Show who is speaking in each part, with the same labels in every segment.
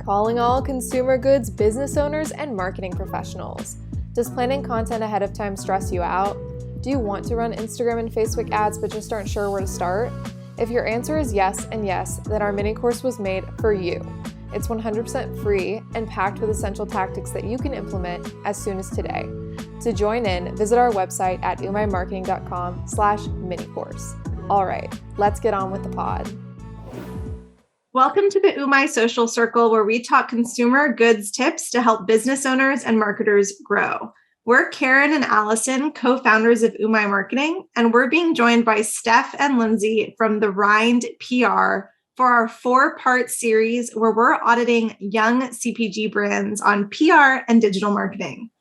Speaker 1: calling all consumer goods business owners and marketing professionals. Does planning content ahead of time stress you out? Do you want to run Instagram and Facebook ads but just aren't sure where to start? If your answer is yes and yes, then our mini course was made for you. It's 100% free and packed with essential tactics that you can implement as soon as today. To join in, visit our website at umaimarketing.com/mini-course. All right, let's get on with the pod.
Speaker 2: Welcome to the Umai Social Circle, where we talk consumer goods tips to help business owners and marketers grow. We're Karin and Alison, co-founders of Umai Marketing, and we're being joined by Stef and Lindsey from the Rind PR for our 4-part series where we're auditing young CPG brands on PR and digital marketing.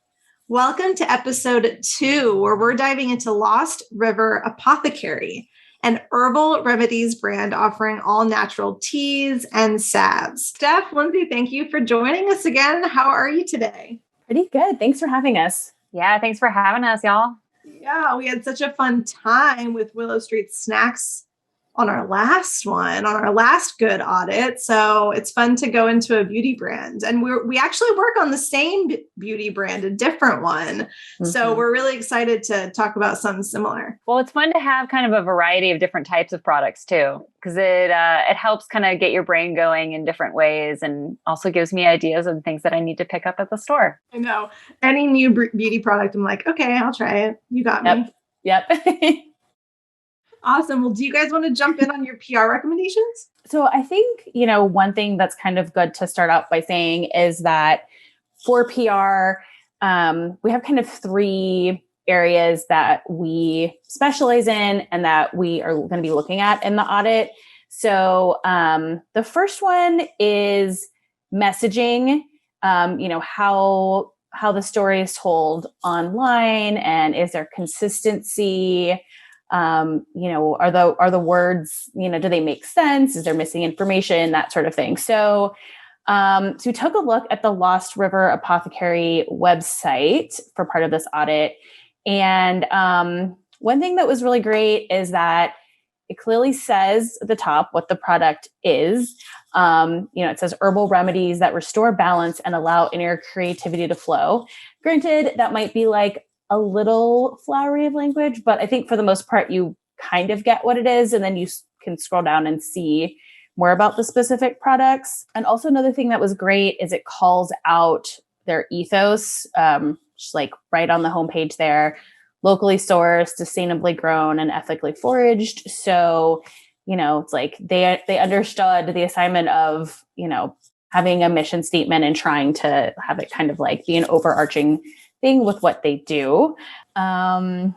Speaker 2: Welcome to episode 2, where we're diving into Lost River Apothecary, an herbal remedies brand offering all natural teas and salves. Stef, Lindsey, thank you for joining us again. How are you today?
Speaker 3: Pretty good. Thanks for having us.
Speaker 4: Yeah, thanks for having us, y'all.
Speaker 2: Yeah, we had such a fun time with Willow Street Snacks on our last good audit. So it's fun to go into a beauty brand. And we actually work on the same beauty brand, a different one. Mm-hmm. So we're really excited to talk about something similar.
Speaker 4: Well, it's fun to have kind of a variety of different types of products too, because it helps kind of get your brain going in different ways and also gives me ideas and things that I need to pick up at the store.
Speaker 2: I know. Any new beauty product, I'm like, okay, I'll try it. You got me.
Speaker 3: Yep.
Speaker 2: Awesome. Well, do you guys want to jump in on your PR recommendations?
Speaker 3: So I think, one thing that's kind of good to start out by saying is that for PR, we have kind of 3 areas that we specialize in and that we are going to be looking at in the audit. So the first one is messaging, how the story is told online, and is there consistency? Are the words, do they make sense? Is there missing information? That sort of thing. So we took a look at the Lost River Apothecary website for part of this audit. And one thing that was really great is that it clearly says at the top what the product is. It says herbal remedies that restore balance and allow inner creativity to flow. Granted, that might be like a little flowery of language, but I think for the most part, you kind of get what it is. And then you can scroll down and see more about the specific products. And also another thing that was great is it calls out their ethos, just like right on the homepage there, locally sourced, sustainably grown, and ethically foraged. So, it's like they understood the assignment of, having a mission statement and trying to have it kind of like be an overarching thing with what they do. Let's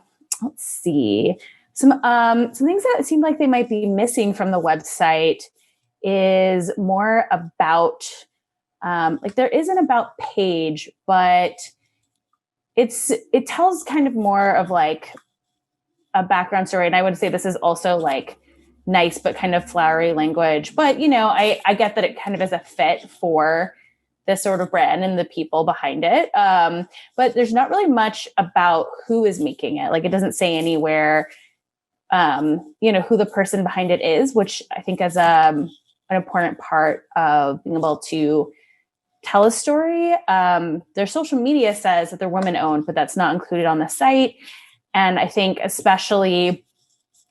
Speaker 3: see. Some things that seem like they might be missing from the website is more about, there is an about page, but it tells kind of more of like a background story. And I would say this is also like nice, but kind of flowery language. But, I get that it kind of is a fit for this sort of brand and the people behind it. But there's not really much about who is making it. Like it doesn't say anywhere, who the person behind it is, which I think is an important part of being able to tell a story. Their social media says that they're women owned, but that's not included on the site. And I think especially,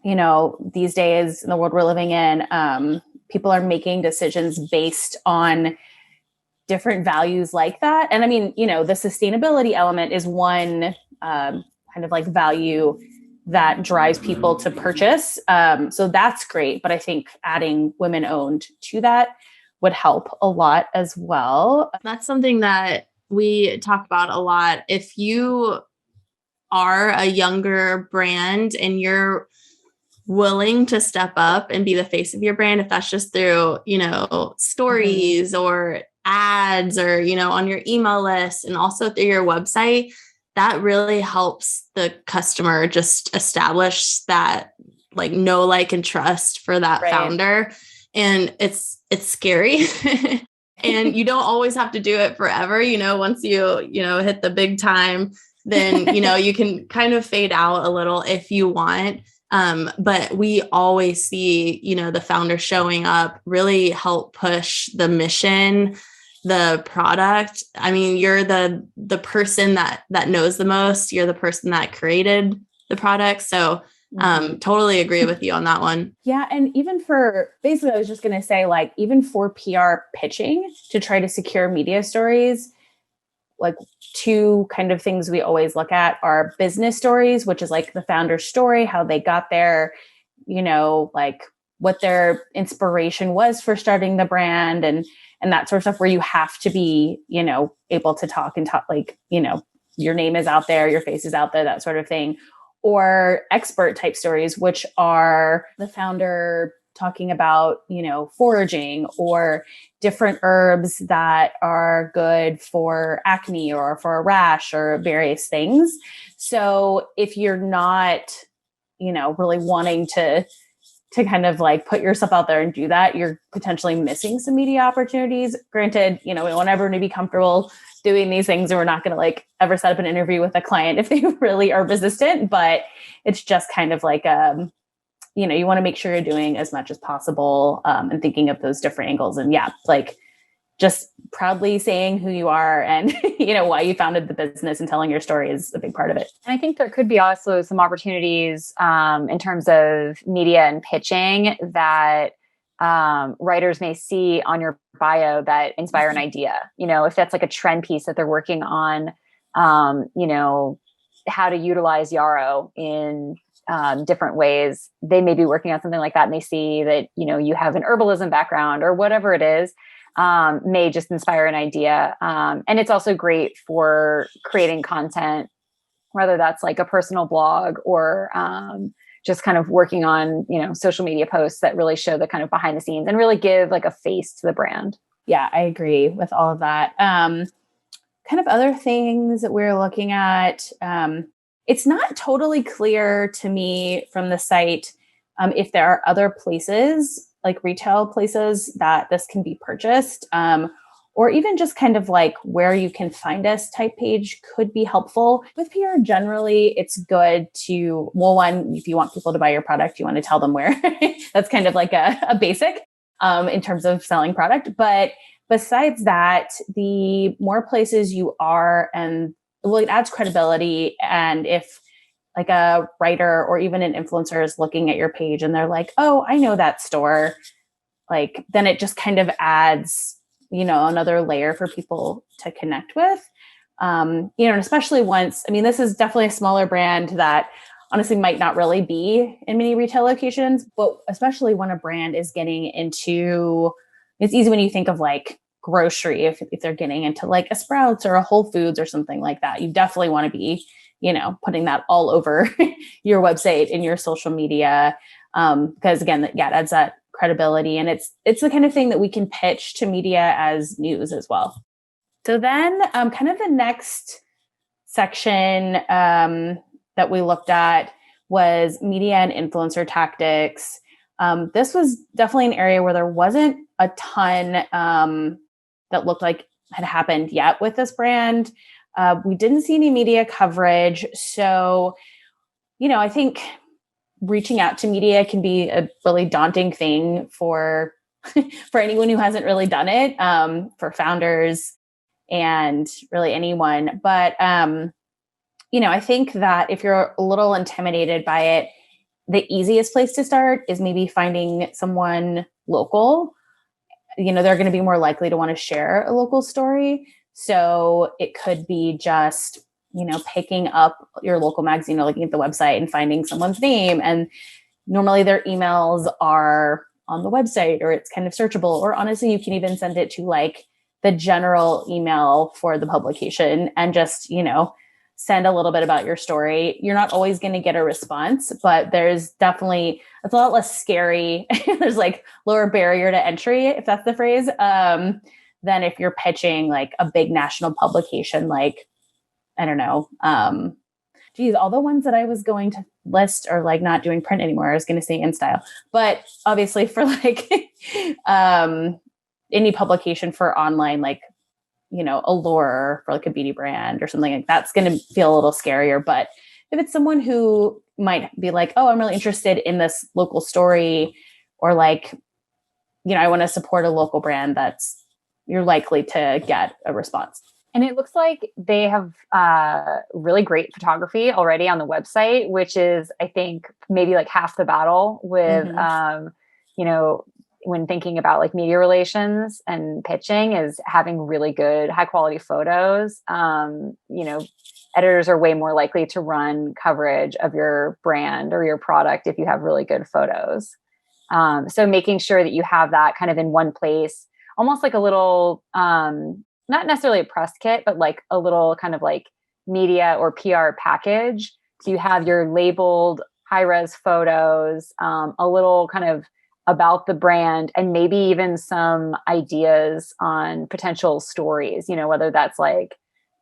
Speaker 3: these days in the world we're living in, people are making decisions based on different values like that. And I mean, the sustainability element is one kind of like value that drives people to purchase. So that's great. But I think adding women owned to that would help a lot as well.
Speaker 5: That's something that we talk about a lot. If you are a younger brand and you're willing to step up and be the face of your brand, if that's just through, stories or ads or, on your email list and also through your website, that really helps the customer just establish that like know, like, and trust for that founder. And it's scary. And you don't always have to do it forever. Once you hit the big time, then, you can kind of fade out a little if you want. But we always see, the founder showing up really help push the mission the product. I mean, you're the person that knows the most. You're the person that created the product. So totally agree with you on that one.
Speaker 3: Yeah. And even for basically, I was just going to say, like, even for PR pitching to try to secure media stories, like two kind of things we always look at are business stories, which is like the founder's story, how they got there, you know, like what their inspiration was for starting the brand and that sort of stuff, where you have to be, you know, able to talk, like, you know, your name is out there, your face is out there, that sort of thing. Or expert type stories, which are the founder talking about, you know, foraging or different herbs that are good for acne or for a rash or various things. So if you're not, you know, really wanting to kind of like put yourself out there and do that, you're potentially missing some media opportunities. Granted, you know, we want everyone to be comfortable doing these things, and we're not going to like ever set up an interview with a client if they really are resistant, but it's just kind of like, you know, you want to make sure you're doing as much as possible and thinking of those different angles. And yeah, like just proudly saying who you are and, you know, why you founded the business and telling your story is a big part of it.
Speaker 4: And I think there could be also some opportunities in terms of media and pitching that writers may see on your bio that inspire an idea. You know, if that's like a trend piece that they're working on, you know, how to utilize yarrow in different ways, they may be working on something like that, and they see that, you know, you have an herbalism background or whatever it is, may just inspire an idea. And it's also great for creating content, whether that's like a personal blog or just kind of working on, you know, social media posts that really show the kind of behind the scenes and really give like a face to the brand.
Speaker 3: Yeah, I agree with all of that. Kind of other things that we're looking at. It's not totally clear to me from the site if there are other places, like retail places, that this can be purchased, or even just kind of like where you can find us type page could be helpful. With PR generally, it's good to, well, one, if you want people to buy your product, you want to tell them where. That's kind of like a basic in terms of selling product. But besides that, the more places you are, and well, it adds credibility. And if like a writer or even an influencer is looking at your page and they're like, oh, I know that store, like, then it just kind of adds, you know, another layer for people to connect with. You know, and especially once, I mean, this is definitely a smaller brand that honestly might not really be in many retail locations, but especially when a brand is getting into, it's easy when you think of like grocery, if they're getting into like a Sprouts or a Whole Foods or something like that, you definitely want to be, you know, putting that all over your website and your social media. Because again, yeah, it adds that credibility, and it's the kind of thing that we can pitch to media as news as well. So then kind of the next section that we looked at was media and influencer tactics. This was definitely an area where there wasn't a ton that looked like had happened yet with this brand. We didn't see any media coverage. So, you know, I think reaching out to media can be a really daunting thing for anyone who hasn't really done it, for founders and really anyone. But, you know, I think that if you're a little intimidated by it, the easiest place to start is maybe finding someone local. You know, they're going to be more likely to want to share a local story. So it could be just, you know, picking up your local magazine or looking at the website and finding someone's name. And normally their emails are on the website, or it's kind of searchable, or honestly, you can even send it to like the general email for the publication and just, you know, send a little bit about your story. You're not always going to get a response, but there's definitely, it's a lot less scary. There's like lower barrier to entry, if that's the phrase, than if you're pitching like a big national publication, like, I don't know. All the ones that I was going to list are like not doing print anymore. I was going to say InStyle, but obviously for like any publication for online, like, you know, Allure for like a beauty brand or something like that's going to feel a little scarier. But if it's someone who might be like, oh, I'm really interested in this local story, or like, you know, I want to support a local brand that's you're likely to get a response.
Speaker 4: And it looks like they have really great photography already on the website, which is, I think, maybe like half the battle with, you know, when thinking about like media relations and pitching, is having really good, high quality photos. You know, editors are way more likely to run coverage of your brand or your product if you have really good photos. So making sure that you have that kind of in one place, almost like a little, not necessarily a press kit, but like a little kind of like media or PR package. So you have your labeled high-res photos, a little kind of about the brand, and maybe even some ideas on potential stories, you know, whether that's like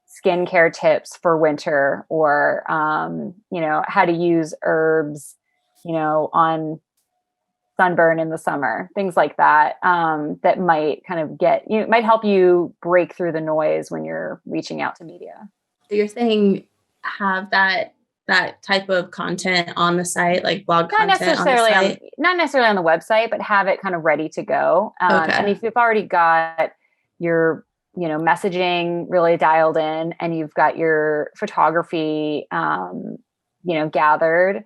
Speaker 4: skincare tips for winter or, you know, how to use herbs, you know, on sunburn in the summer, things like that, that might kind of might help you break through the noise when you're reaching out to media.
Speaker 5: So you're saying have that type of content on the site, like blog content on the site?
Speaker 4: Not necessarily on the website, but have it kind of ready to go. And if you've already got your, you know, messaging really dialed in and you've got your photography, you know, gathered,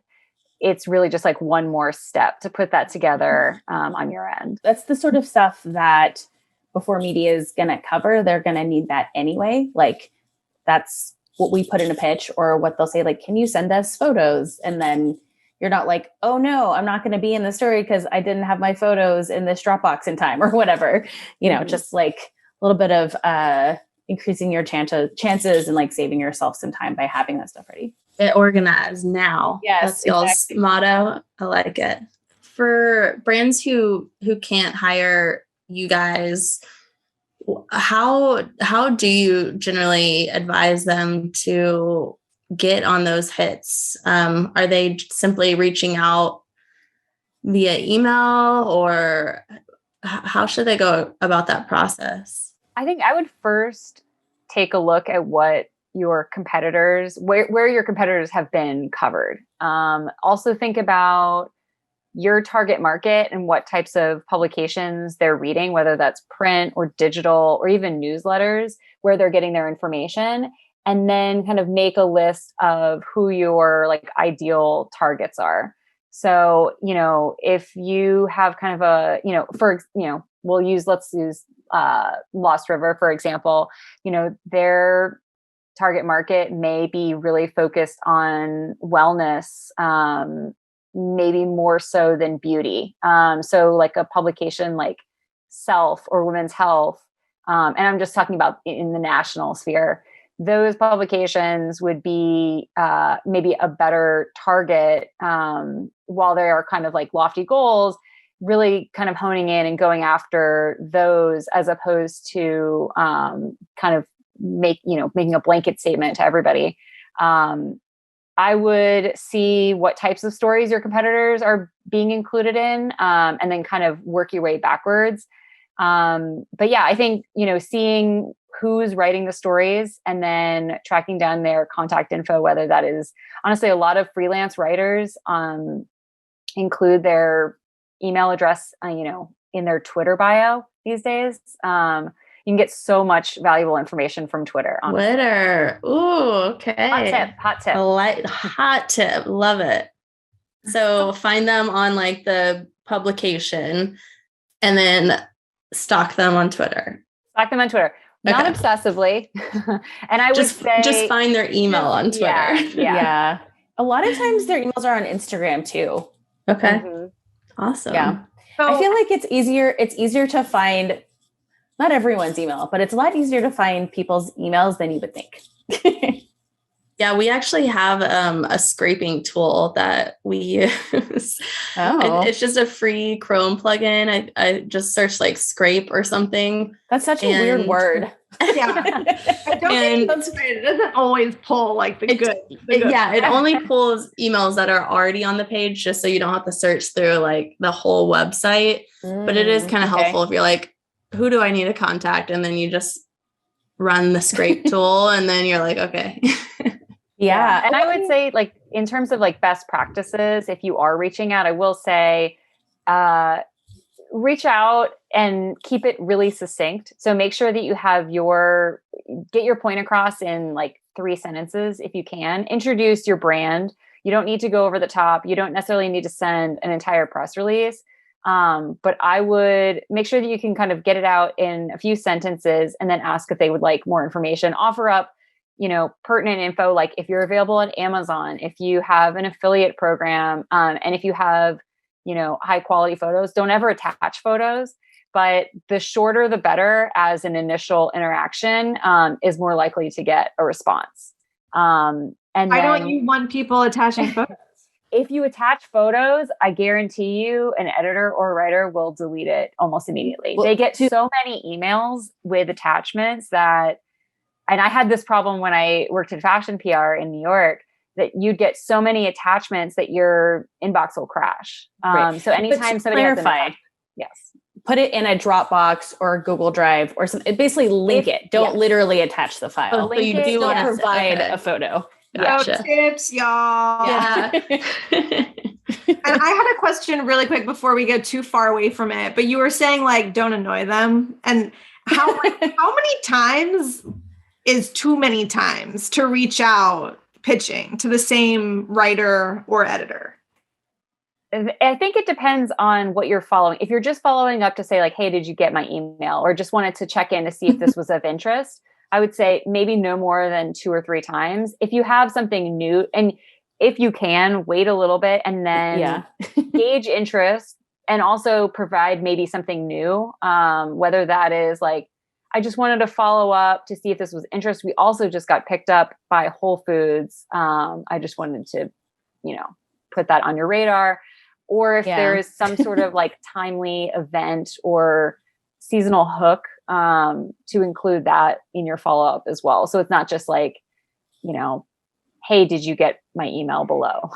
Speaker 4: it's really just like one more step to put that together on your end.
Speaker 3: That's the sort of stuff that before media is going to cover, they're going to need that anyway. Like that's what we put in a pitch, or what they'll say, like, can you send us photos? And then you're not like, oh no, I'm not going to be in the story because I didn't have my photos in this Dropbox in time or whatever, you know, just like a little bit of increasing your chances and like saving yourself some time by having that stuff ready.
Speaker 5: Get organized now.
Speaker 3: Yes,
Speaker 5: that's y'all's motto. I like it. For brands who can't hire you guys, how do you generally advise them to get on those hits? Are they simply reaching out via email, or how should they go about that process?
Speaker 4: I think I would first take a look at what your competitors, where your competitors have been covered. Also think about your target market and what types of publications they're reading, whether that's print or digital or even newsletters, where they're getting their information, and then kind of make a list of who your like ideal targets are. So, you know, if you have kind of a, you know, let's use Lost River, for example, you know, their target market may be really focused on wellness, maybe more so than beauty. So like a publication like Self or Women's Health, and I'm just talking about in the national sphere, those publications would be maybe a better target, while they are kind of like lofty goals, really kind of honing in and going after those, as opposed to kind of making a blanket statement to everybody. I would see what types of stories your competitors are being included in, and then kind of work your way backwards. But yeah, I think, you know, seeing who's writing the stories and then tracking down their contact info, whether that is, honestly, a lot of freelance writers include their email address, you know, in their Twitter bio these days. You can get so much valuable information from Twitter. Honestly.
Speaker 5: Twitter. Ooh, okay.
Speaker 4: Hot tip.
Speaker 5: Hot tip. Love it. So find them on like the publication and then stalk them on Twitter.
Speaker 4: Not obsessively. And I would say
Speaker 5: just find their email on Twitter.
Speaker 3: Yeah. A lot of times their emails are on Instagram too.
Speaker 5: Okay. Awesome.
Speaker 3: Yeah. So I feel like it's easier to find not everyone's email, but it's a lot easier to find people's emails than you would think.
Speaker 5: Yeah, we actually have a scraping tool that we use.
Speaker 3: Oh.
Speaker 5: It's just a free Chrome plugin. I just searched like scrape or something.
Speaker 3: That's such a weird word.
Speaker 2: Yeah. I don't think that's right. It doesn't always pull like the good.
Speaker 5: Yeah, it only pulls emails that are already on the page, just so you don't have to search through like the whole website. But it is kind of helpful if you're like, who do I need to contact? And then you just run the scrape tool and then you're like, okay.
Speaker 4: Yeah. And I would say, like, in terms of like best practices, if you are reaching out, I will say, reach out and keep it really succinct. So make sure that you have get your point across in like 3 sentences if you can. Introduce your brand. You don't need to go over the top. You don't necessarily need to send an entire press release. But I would make sure that you can kind of get it out in a few sentences and then ask if they would like more information. Offer up, pertinent info, like if you're available on Amazon, if you have an affiliate program, and if you have, high quality photos. Don't ever attach photos, but the shorter the better as an initial interaction is more likely to get a response. And
Speaker 2: why don't you want people attaching photos?
Speaker 4: If you attach photos, I guarantee you an editor or a writer will delete it almost immediately. They get so many emails with attachments and I had this problem when I worked in fashion PR in New York, that you'd get so many attachments that your inbox will crash.
Speaker 3: Right.
Speaker 4: So anytime somebody has an attachment, yes.
Speaker 3: Put it in a Dropbox or a Google Drive or something. Basically link it. Don't literally attach the file.
Speaker 5: So you do
Speaker 3: Don't
Speaker 5: want to
Speaker 3: provide a photo.
Speaker 2: Gotcha. Pro tips, y'all.
Speaker 5: Yeah.
Speaker 2: And I had a question really quick before we go too far away from it, but you were saying like, don't annoy them. And how many times is too many times to reach out pitching to the same writer or editor?
Speaker 4: I think it depends on what you're following. If you're just following up to say like, hey, did you get my email? Or just wanted to check in to see if this was of interest, I would say maybe no more than 2 or 3 times. If you have something new, and if you can, wait a little bit and then gauge interest and also provide maybe something new. Whether that is like, I just wanted to follow up to see if this was interest. We also just got picked up by Whole Foods. I just wanted to, put that on your radar. Or if there is some sort of like timely event or seasonal hook, to include that in your follow-up as well. So it's not just like, hey, did you get my email below?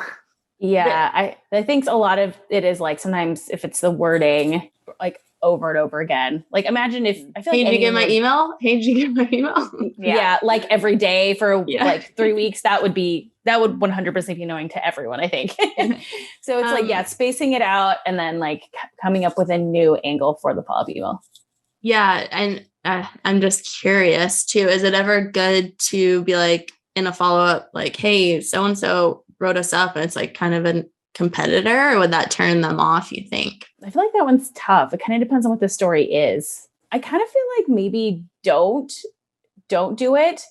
Speaker 3: Yeah. I think a lot of it is like, sometimes if it's the wording, like over and over again, like imagine if I feel
Speaker 5: hey,
Speaker 3: like
Speaker 5: did you get my email? Hey, did you get my email?
Speaker 3: Yeah. Like every day for like 3 weeks, that would 100% be annoying to everyone, I think. So it's like, spacing it out and then like coming up with a new angle for the follow-up email.
Speaker 5: Yeah. And I'm just curious too, is it ever good to be like in a follow-up, like, hey, so-and-so wrote us up and it's like kind of a competitor, or would that turn them off, you think?
Speaker 3: I feel like that one's tough. It kind of depends on what the story is. I kind of feel like maybe don't do it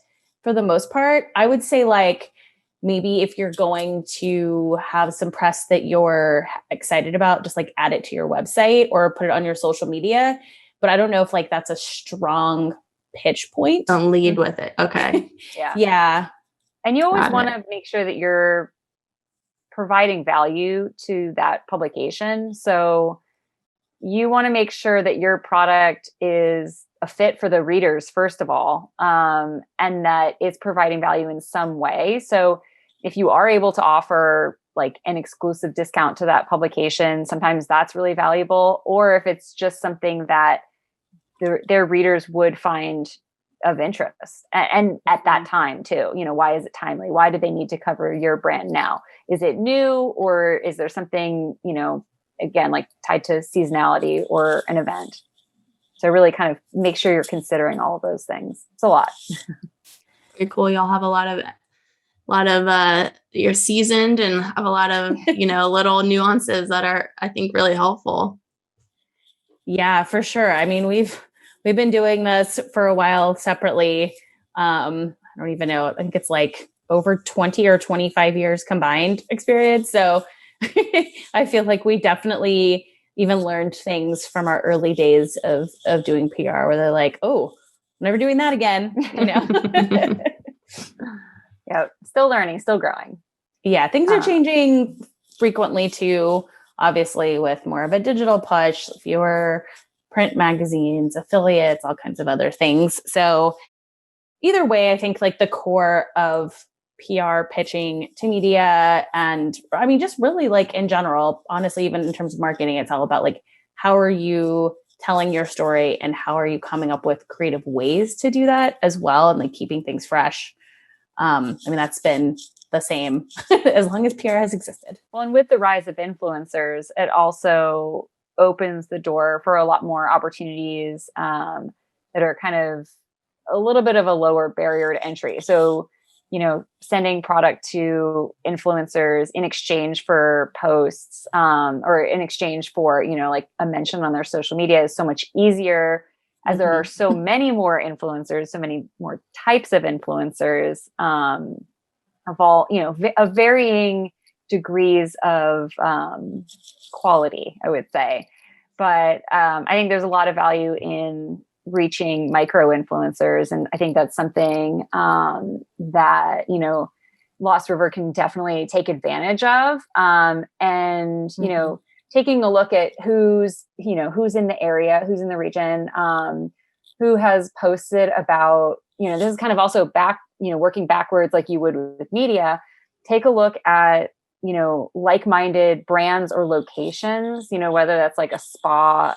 Speaker 3: for the most part. I would say like, maybe if you're going to have some press that you're excited about, just like add it to your website or put it on your social media. But I don't know if like that's a strong pitch point.
Speaker 5: Don't lead with it. Okay.
Speaker 3: Yeah.
Speaker 4: And you always want to make sure that you're providing value to that publication. So you want to make sure that your product is a fit for the readers, first of all, and that it's providing value in some way. So if you are able to offer like an exclusive discount to that publication, sometimes that's really valuable. Or if it's just something that their readers would find of interest and at that time too, why is it timely? Why do they need to cover your brand now? Is it new, or is there something, again, like tied to seasonality or an event? So really kind of make sure you're considering all of those things. It's a lot.
Speaker 5: Very cool. Y'all have a lot of you're seasoned and have a lot of, little nuances that are, I think, really helpful.
Speaker 3: Yeah, for sure. I mean, we've been doing this for a while separately. I don't even know. I think it's like over 20 or 25 years combined experience. So I feel like we definitely even learned things from our early days of doing PR where they're like, oh, I'm never doing that again.
Speaker 4: Yeah. Still learning, still growing.
Speaker 3: Yeah. Things are changing frequently too, obviously with more of a digital push, fewer print magazines, affiliates, all kinds of other things. So either way, I think like the core of PR pitching to media, and I mean, just really like in general, honestly, even in terms of marketing, it's all about like, how are you telling your story and how are you coming up with creative ways to do that as well? And like keeping things fresh. I mean, that's been the same as long as PR has existed.
Speaker 4: Well, and with the rise of influencers, it also opens the door for a lot more opportunities that are kind of a little bit of a lower barrier to entry. So, sending product to influencers in exchange for posts, or in exchange for, like a mention on their social media is so much easier, as there are so many more influencers, so many more types of influencers, of all, of varying degrees of quality, I would say. But I think there's a lot of value in reaching micro influencers. And I think that's something that, Lost River can definitely take advantage of. Taking a look at who's in the area, who's in the region, who has posted about, this is kind of also working backwards like you would with media. Take a look at, like-minded brands or locations, whether that's like a spa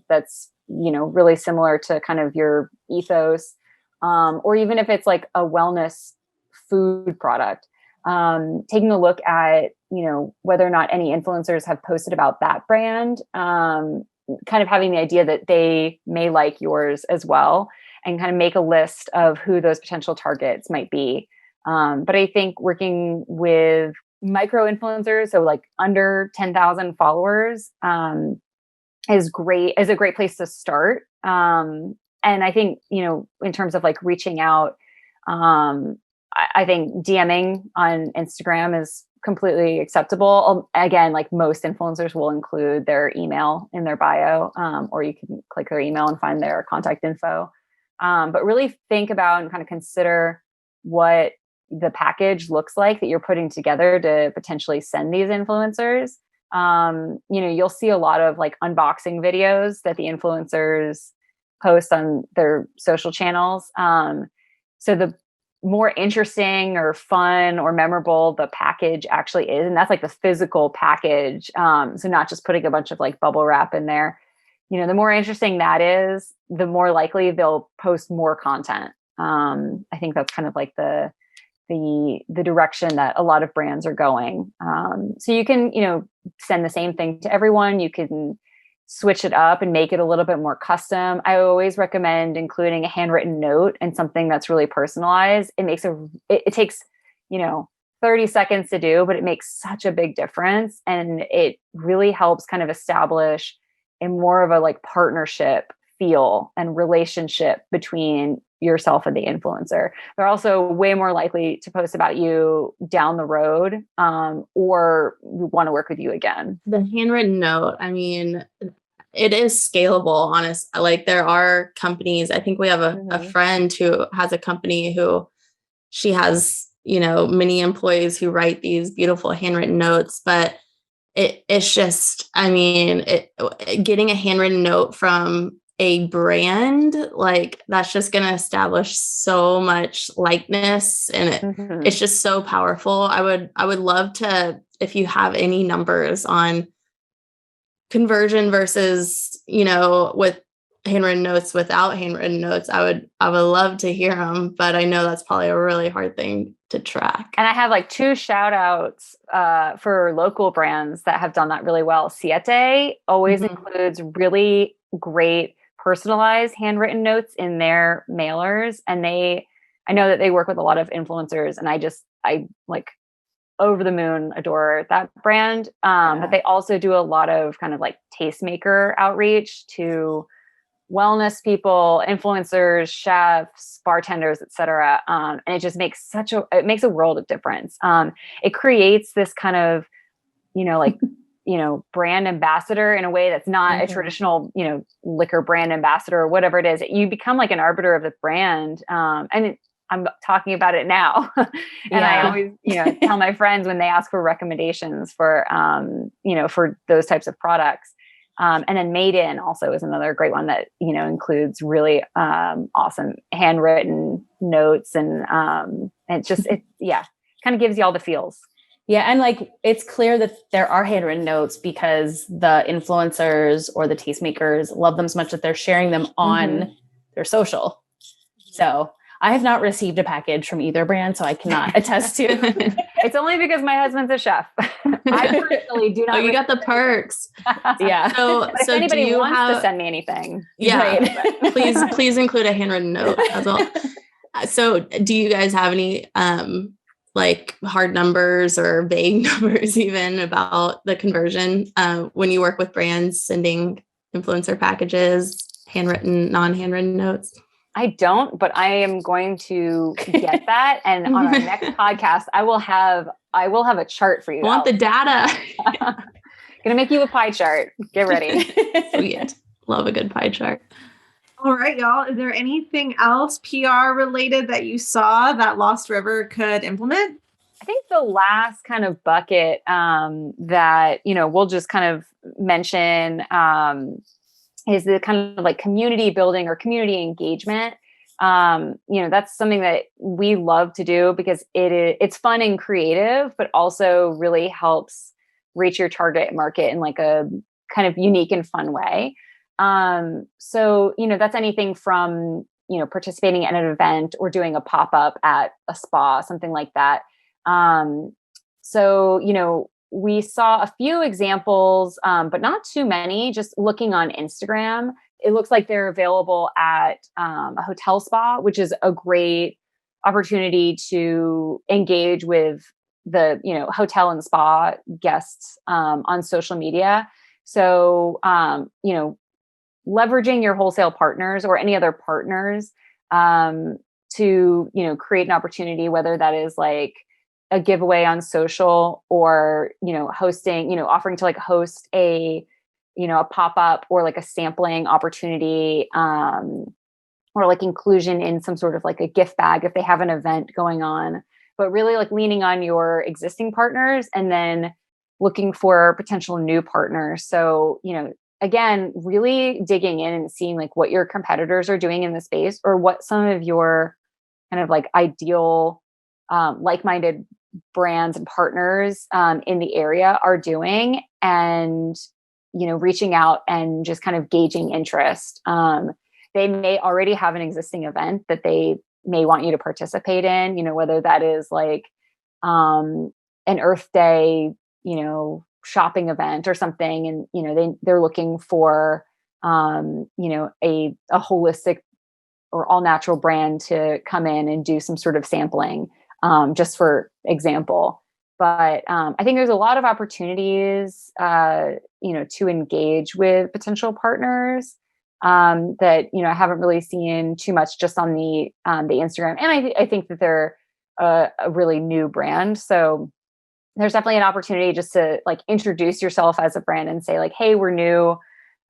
Speaker 4: that's, really similar to kind of your ethos, or even if it's like a wellness food product, taking a look at, whether or not any influencers have posted about that brand, kind of having the idea that they may like yours as well, and kind of make a list of who those potential targets might be. But I think working with micro influencers, so like under 10,000 followers, is a great place to start. And I think, in terms of like reaching out, I think DMing on Instagram is completely acceptable. Again, like most influencers will include their email in their bio, or you can click their email and find their contact info. But really think about and kind of consider what the package looks like that you're putting together to potentially send these influencers. You'll see a lot of like unboxing videos that the influencers post on their social channels. So the more interesting or fun or memorable the package actually is, and that's like the physical package. So not just putting a bunch of like bubble wrap in there, the more interesting that is, the more likely they'll post more content. I think that's kind of like the direction that a lot of brands are going. So you can, send the same thing to everyone. You can switch it up and make it a little bit more custom. I always recommend including a handwritten note and something that's really personalized. It takes, 30 seconds to do, but it makes such a big difference. And it really helps kind of establish a more of a like partnership feel and relationship between yourself and the influencer. They're also way more likely to post about you down the road, or want to work with you again.
Speaker 5: The handwritten note, I mean, it is scalable, honest. Like there are companies, I think we have a friend who has a company who she has, many employees who write these beautiful handwritten notes, but it's just, I mean, getting a handwritten note from a brand, like that's just going to establish so much likeness, and it's just so powerful. I would love to, if you have any numbers on conversion versus, with handwritten notes, without handwritten notes, I would love to hear them, but I know that's probably a really hard thing to track.
Speaker 4: And I have like 2 shout outs for local brands that have done that really well. Siete always includes really great personalized handwritten notes in their mailers. And I know that they work with a lot of influencers, and I like over the moon adore that brand. But they also do a lot of kind of like tastemaker outreach to wellness people, influencers, chefs, bartenders, etc. And it just makes it makes a world of difference. It creates this kind of, brand ambassador in a way that's not a traditional, liquor brand ambassador or whatever it is. You become like an arbiter of the brand. And I'm talking about it now. And I always, tell my friends when they ask for recommendations for, for those types of products. And then Made In also is another great one that, includes really awesome handwritten notes. And it kind of gives you all the feels.
Speaker 3: Yeah. And like, it's clear that there are handwritten notes because the influencers or the tastemakers love them so much that they're sharing them on their social. So I have not received a package from either brand, so I cannot attest to
Speaker 4: It's only because my husband's a chef. I personally do not.
Speaker 5: Oh, you got the perks.
Speaker 3: Yeah.
Speaker 4: But if anybody
Speaker 5: do you
Speaker 4: wants to send me anything,
Speaker 5: right. please include a handwritten note as well. So do you guys have any like hard numbers or vague numbers even about the conversion when you work with brands sending influencer packages, handwritten, non-handwritten notes?
Speaker 4: I don't, but I am going to get that. And on our next podcast, I will have a chart for you.
Speaker 5: I want the data.
Speaker 4: Gonna make you a pie chart. Get ready.
Speaker 5: Sweet. Love a good pie chart.
Speaker 2: All right, y'all. Is there anything else PR related that you saw that Lost River could implement?
Speaker 4: I think the last kind of bucket that, we'll just kind of mention is the kind of like community building or community engagement. That's something that we love to do because it's fun and creative, but also really helps reach your target market in like a kind of unique and fun way. So that's anything from, participating in an event or doing a pop-up at a spa, something like that. We saw a few examples, but not too many, just looking on Instagram. It looks like they're available at a hotel spa, which is a great opportunity to engage with the, hotel and spa guests on social media. So, leveraging your wholesale partners or any other partners to, create an opportunity, whether that is like a giveaway on social or, hosting, offering to like host a pop-up or like a sampling opportunity, or like inclusion in some sort of like a gift bag if they have an event going on, but really like leaning on your existing partners and then looking for potential new partners. So, again, really digging in and seeing like what your competitors are doing in the space or what some of your kind of like ideal, like-minded brands and partners in the area are doing, and reaching out and just kind of gauging interest. They may already have an existing event that they may want you to participate in, whether that is like an Earth Day, shopping event or something, and they're looking for a holistic or all natural brand to come in and do some sort of sampling, just for example. But I think there's a lot of opportunities, to engage with potential partners that I haven't really seen too much just on the Instagram. And I think that they're a really new brand, so there's definitely an opportunity just to like introduce yourself as a brand and say like, hey, we're new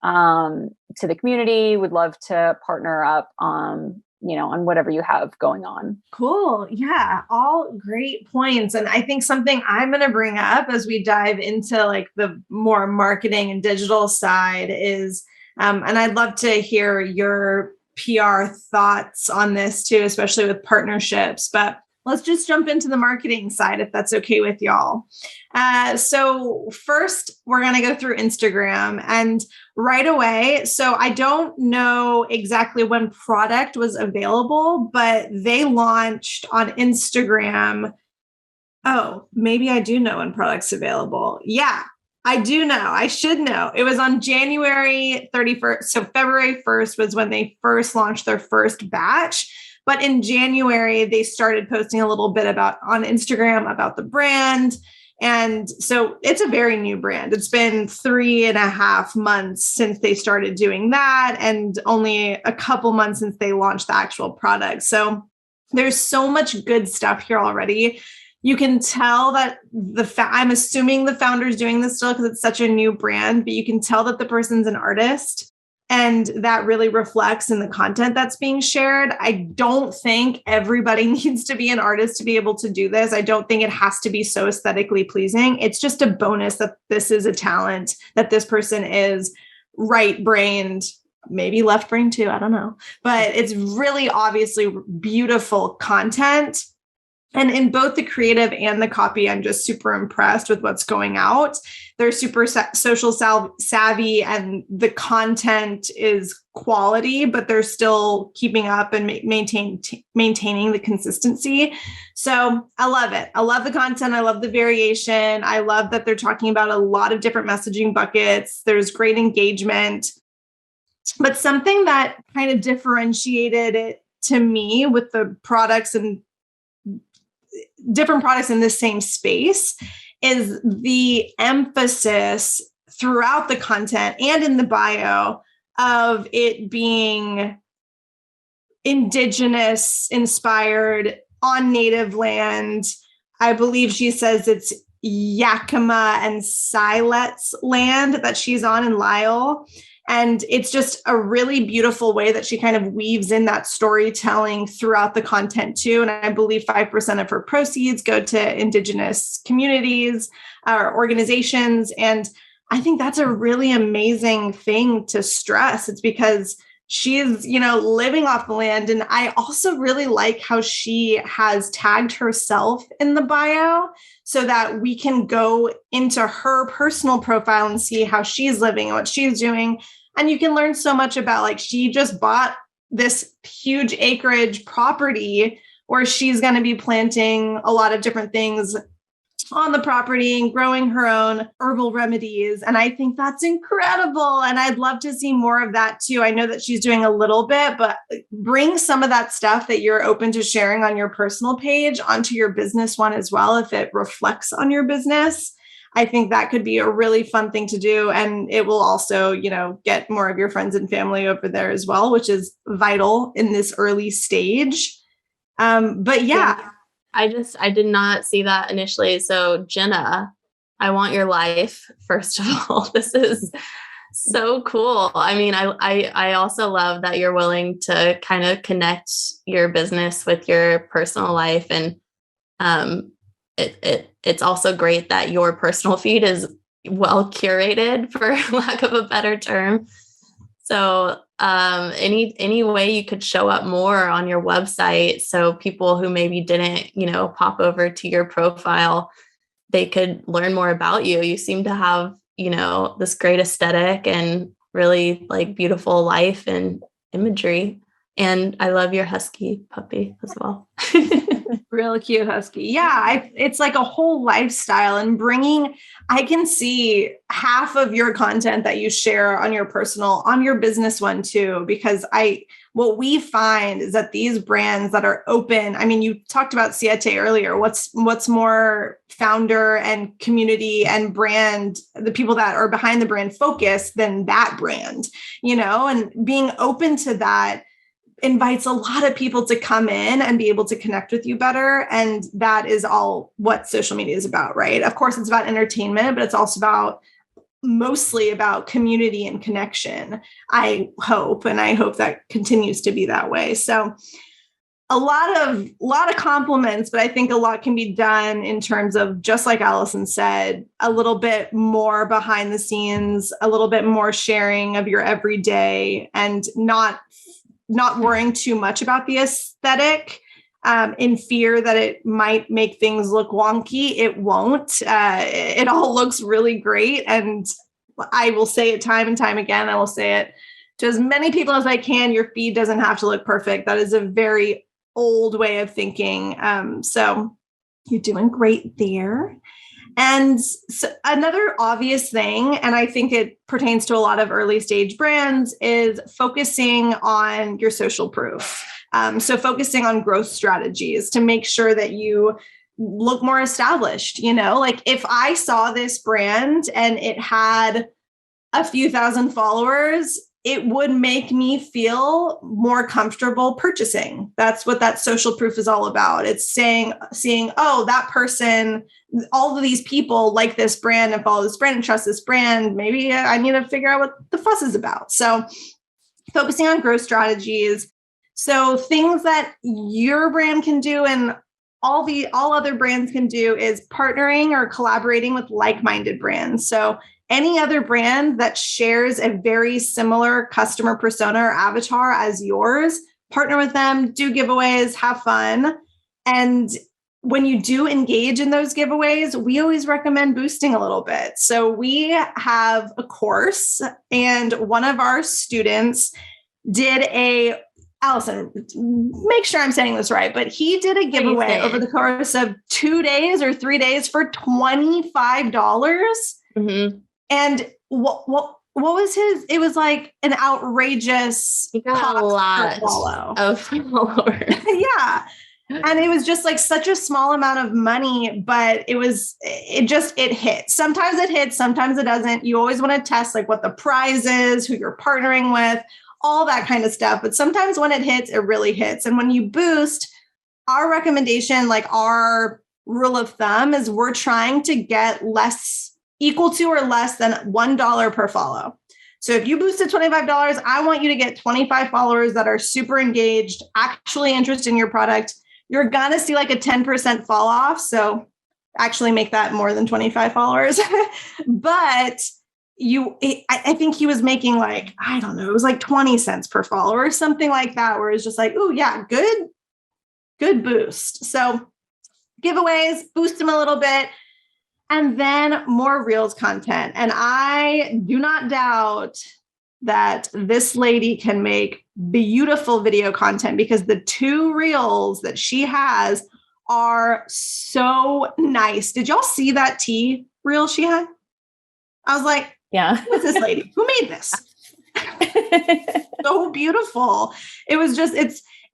Speaker 4: to the community. Would love to partner up on whatever you have going on.
Speaker 2: Cool. Yeah. All great points. And I think something I'm going to bring up as we dive into like the more marketing and digital side is, and I'd love to hear your PR thoughts on this too, especially with partnerships, but let's just jump into the marketing side, if that's okay with y'all. So first, we're going to go through Instagram and right away. So I don't know exactly when product was available, but they launched on Instagram. Oh, maybe I do know when product's available. Yeah, I do know. I should know. It was on January 31st. So February 1st was when they first launched their first batch. But in January, they started posting a little bit on Instagram about the brand. And so it's a very new brand. It's been 3.5 months since they started doing that, and only a couple months since they launched the actual product. So there's so much good stuff here already. You can tell that I'm assuming the founder's doing this still because it's such a new brand, but you can tell that the person's an artist. And that really reflects in the content that's being shared. I don't think everybody needs to be an artist to be able to do this. I don't think it has to be so aesthetically pleasing. It's just a bonus that this is a talent, that this person is right-brained, maybe left-brained too, I don't know. But it's really obviously beautiful content And in both the creative and the copy, I'm just super impressed with what's going out. They're super social savvy, and the content is quality, but they're still keeping up and maintaining the consistency. So I love it. I love the content. I love the variation. I love that they're talking about a lot of different messaging buckets. There's great engagement. But something that kind of differentiated it to me with the products and different products in this same space is the emphasis throughout the content and in the bio of it being Indigenous inspired on native land. I believe she says it's Yakima and Siletz land that she's on in Lyle. And it's just a really beautiful way that she kind of weaves in that storytelling throughout the content too. And I believe 5% of her proceeds go to Indigenous communities or organizations. And I think that's a really amazing thing to stress. It's because she's, living off the land. And I also really like how she has tagged herself in the bio so that we can go into her personal profile and see how she's living and what she's doing. And you can learn so much about, she just bought this huge acreage property where she's going to be planting a lot of different things on the property and growing her own herbal remedies. And I think that's incredible. And I'd love to see more of that too. I know that she's doing a little bit, but bring some of that stuff that you're open to sharing on your personal page onto your business one as well, if it reflects on your business. I think that could be a really fun thing to do. And it will also, get more of your friends and family over there as well, which is vital in this early stage. But yeah.
Speaker 5: I did not see that initially. So Jenna, I want your life. First of all, this is so cool. I mean, I also love that you're willing to kind of connect your business with your personal life. And it's also great that your personal feed is well curated, for lack of a better term. So any way you could show up more on your website so people who maybe didn't, pop over to your profile, they could learn more about you. You seem to have, this great aesthetic and really beautiful life and imagery. And I love your husky puppy as well.
Speaker 2: Real cute husky. Yeah, it's like a whole lifestyle, and I can see half of your content that you share on your business one too, because what we find is that these brands that are open, I mean, you talked about Siete earlier, what's more founder and community and brand, the people that are behind the brand focus than that brand, and being open to that invites a lot of people to come in and be able to connect with you better. And that is all what social media is about, right? Of course, it's about entertainment, but it's also mostly about community and connection. I hope that continues to be that way. So a lot of compliments, but I think a lot can be done in terms of, just like Alison said, a little bit more behind the scenes, a little bit more sharing of your everyday, and not worrying too much about the aesthetic in fear that it might make things look wonky. It won't. It all looks really great. And I will say it time and time again. I will say it to as many people as I can. Your feed doesn't have to look perfect. That is a very old way of thinking. So you're doing great there. And so another obvious thing, and I think it pertains to a lot of early stage brands, is focusing on your social proof. So focusing on growth strategies to make sure that you look more established. If I saw this brand and it had a few thousand followers, it would make me feel more comfortable purchasing. That's what that social proof is all about. It's seeing, oh, that person, all of these people like this brand and follow this brand and trust this brand. Maybe I need to figure out what the fuss is about. So focusing on growth strategies. So things that your brand can do and all other brands can do is partnering or collaborating with like-minded brands. So any other brand that shares a very similar customer persona or avatar as yours, partner with them, do giveaways, have fun. And when you do engage in those giveaways, we always recommend boosting a little bit. So we have a course, and one of our students did Allison, make sure I'm saying this right, but he did a giveaway over the course of 2 days or 3 days for $25.
Speaker 5: Mm-hmm.
Speaker 2: And what was his? It was like an outrageous.
Speaker 5: He got a lot of followers.
Speaker 2: Yeah. And it was just like such a small amount of money, but it hit. Sometimes it hits, sometimes it doesn't. You always want to test like what the prize is, who you're partnering with, all that kind of stuff. But sometimes when it hits, it really hits. And when you boost, our recommendation, like our rule of thumb, is we're trying to get equal to or less than $1 per follow. So if you boosted $25, I want you to get 25 followers that are super engaged, actually interested in your product. You're going to see like a 10% fall off. So actually make that more than 25 followers. But I think he was making like, I don't know, it was like 20 cents per follower or something like that, where it's just like, oh yeah, good boost. So giveaways, boost them a little bit, and then more Reels content. And I do not doubt that this lady can make beautiful video content, because the 2 Reels that she has are so nice. Did y'all see that tea reel she had? I was like,
Speaker 3: yeah,
Speaker 2: who's this lady? Who made this? So beautiful. It was just,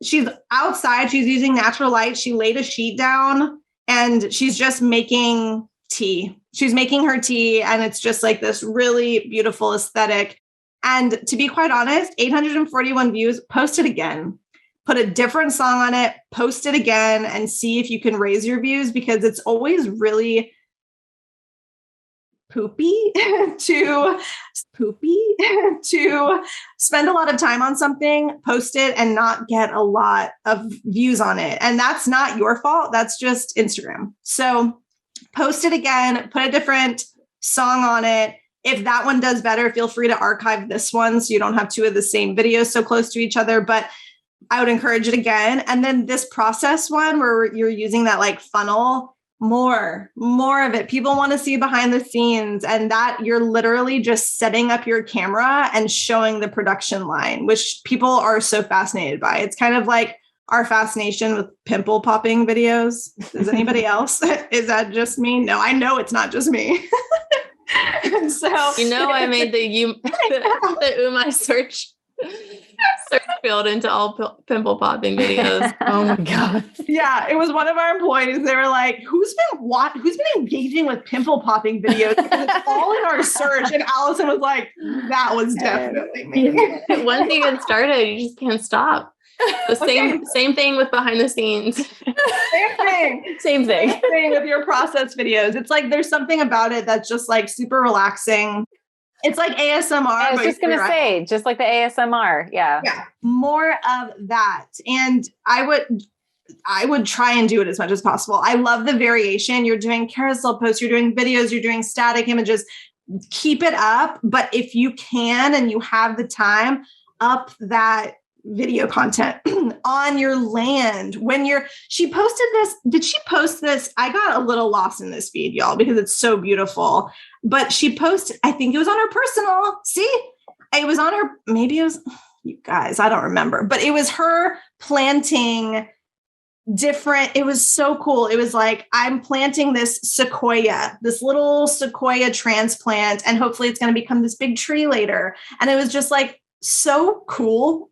Speaker 2: she's outside. She's using natural light. She laid a sheet down and she's just making tea. She's making her tea, and it's just like this really beautiful aesthetic. And to be quite honest, 841 views. Post it again. Put a different song on it. Post it again and see if you can raise your views, because it's always really poopy to spend a lot of time on something, post it, and not get a lot of views on it. And that's not your fault. That's just Instagram. So post it again, put a different song on it. If that one does better, feel free to archive this one so you don't have 2 of the same videos so close to each other. But I would encourage it again. And then this process one where you're using that like funnel, more of it. People want to see behind the scenes, and that you're literally just setting up your camera and showing the production line, which people are so fascinated by. It's kind of like our fascination with pimple popping videos. Is anybody else? Is that just me? No, I know it's not just me. So
Speaker 5: I made the Umai search field into all pimple popping videos.
Speaker 3: Oh my God.
Speaker 2: Yeah, it was one of our employees. They were like, who's been engaging with pimple popping videos? Because it's all in our search. And Allison was like, that was definitely me.
Speaker 5: Once you get started, you just can't stop. The same thing with behind the scenes.
Speaker 3: Same thing
Speaker 2: with your process videos. It's like there's something about it that's just like super relaxing. It's like ASMR.
Speaker 3: I was just going to say, just like the ASMR. Yeah.
Speaker 2: More of that. And I would try and do it as much as possible. I love the variation. You're doing carousel posts, you're doing videos, you're doing static images. Keep it up. But if you can and you have the time, up that video content on your land. She posted this. Did she post this? I got a little lost in this feed, y'all, because it's so beautiful. But she posted, I think it was on her personal. See, it was on her, maybe it was, you guys, I don't remember, but it was her planting different. It was so cool. It was like, I'm planting this little sequoia transplant, and hopefully it's going to become this big tree later. And it was just like, so cool.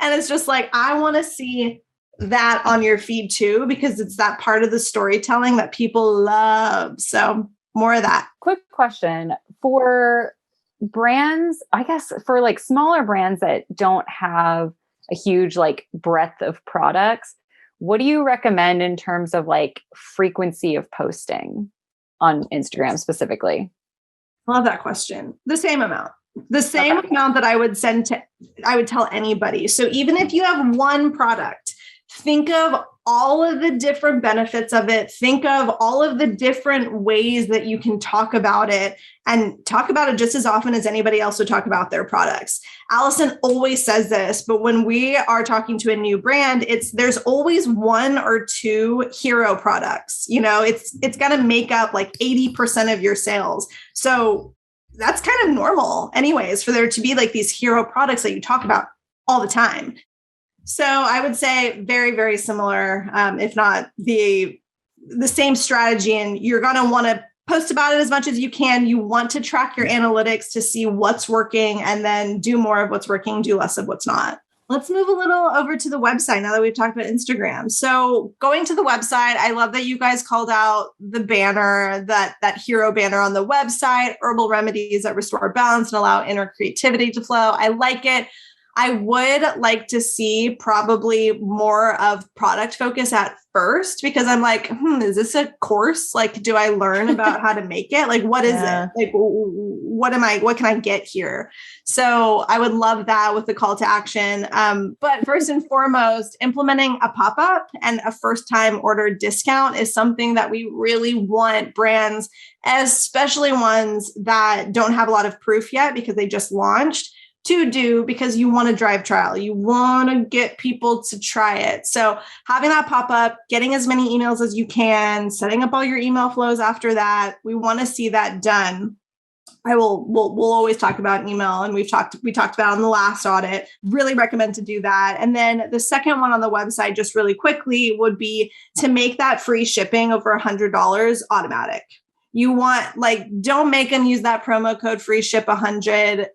Speaker 2: And it's just like, I want to see that on your feed too, because it's that part of the storytelling that people love. So more of that.
Speaker 3: Quick question for brands, I guess for like smaller brands that don't have a huge like breadth of products, what do you recommend in terms of like frequency of posting on Instagram specifically?
Speaker 2: Love that question. The same amount that I would tell anybody. So even if you have one product, think of all of the different benefits of it. Think of all of the different ways that you can talk about it, and talk about it just as often as anybody else would talk about their products. Alison always says this, but when we are talking to a new brand, there's always one or two hero products. It's going to make up like 80% of your sales. So that's kind of normal anyways, for there to be like these hero products that you talk about all the time. So I would say very, very similar, if not the same strategy. And you're going to want to post about it as much as you can. You want to track your analytics to see what's working, and then do more of what's working, do less of what's not. Let's move a little over to the website now that we've talked about Instagram. So going to the website, I love that you guys called out the banner, that hero banner on the website, herbal remedies that restore balance and allow inner creativity to flow. I like it. I would like to see probably more of product focus at first, because I'm like, is this a course? Like, do I learn about how to make it? Like, what is it? Like, what can I get here? So I would love that with the call to action. But first and foremost, implementing a pop-up and a first-time order discount is something that we really want brands, especially ones that don't have a lot of proof yet because they just launched, to do, because you want to drive trial. You want to get people to try it. So having that pop up, getting as many emails as you can, setting up all your email flows after that. We want to see that done. We'll always talk about email, and we talked about it on the last audit. Really recommend to do that. And then the second one on the website, just really quickly, would be to make that free shipping over $100 automatic. You want, don't make them use that promo code free ship 100.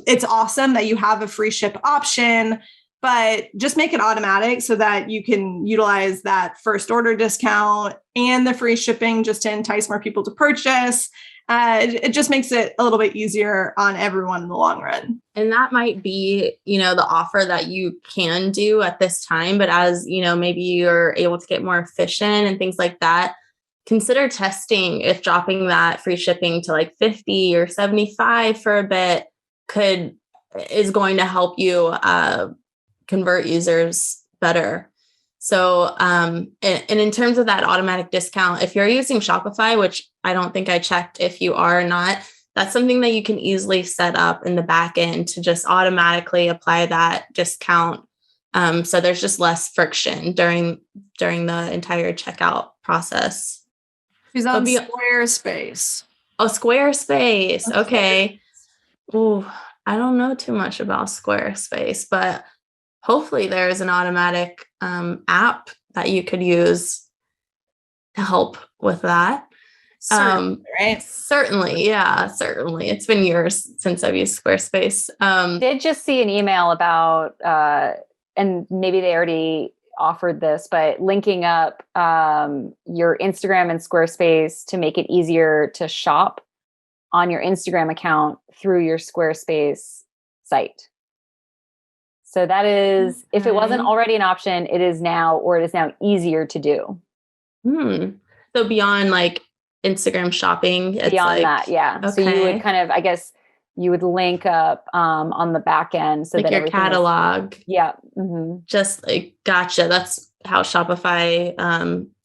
Speaker 2: It's awesome that you have a free ship option, but just make it automatic so that you can utilize that first order discount and the free shipping just to entice more people to purchase. It just makes it a little bit easier on everyone in the long run.
Speaker 5: And that might be, the offer that you can do at this time, but as, maybe you're able to get more efficient and things like that, consider testing if dropping that free shipping to like 50 or 75 for a bit is going to help you convert users better. So, and in terms of that automatic discount, if you're using Shopify, which I don't think I checked if you are or not, that's something that you can easily set up in the back end to just automatically apply that discount. So there's just less friction during the entire checkout process.
Speaker 6: She's on Squarespace.
Speaker 5: Oh, Squarespace. Okay. Oh, I don't know too much about Squarespace, but hopefully there is an automatic app that you could use to help with that.
Speaker 6: Right?
Speaker 5: Certainly. Yeah, certainly. It's been years since I've used Squarespace.
Speaker 4: Did just see an email about, and maybe they already offered this, but linking up your Instagram and Squarespace to make it easier to shop on your Instagram account through your Squarespace site. So that is, if it wasn't already an option, it is now easier to do.
Speaker 5: So beyond like Instagram shopping, it's
Speaker 4: beyond that, yeah.
Speaker 5: Okay.
Speaker 4: So you would kind of, I guess, you would link up on the back end, so
Speaker 5: like
Speaker 4: that
Speaker 5: your catalog.
Speaker 4: Yeah. Mm-hmm.
Speaker 5: Just like, gotcha. That's how Shopify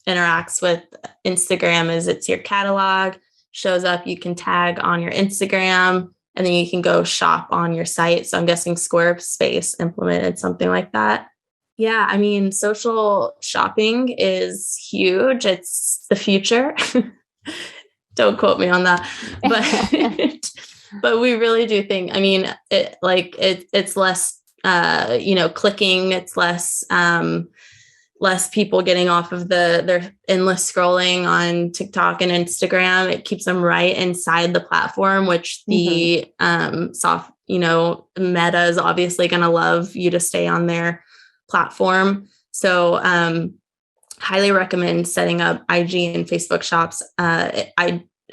Speaker 5: interacts with Instagram. Is it's your catalog shows up. You can tag on your Instagram, and then you can go shop on your site. So I'm guessing Squarespace implemented something like that. Yeah, I mean, social shopping is huge. It's the future. Don't quote me on that, but we really do think. I mean, it's less, clicking. It's less people getting off of their endless scrolling on TikTok and Instagram. It keeps them right inside the platform, which the Meta is obviously going to love you to stay on their platform. So highly recommend setting up IG and Facebook shops.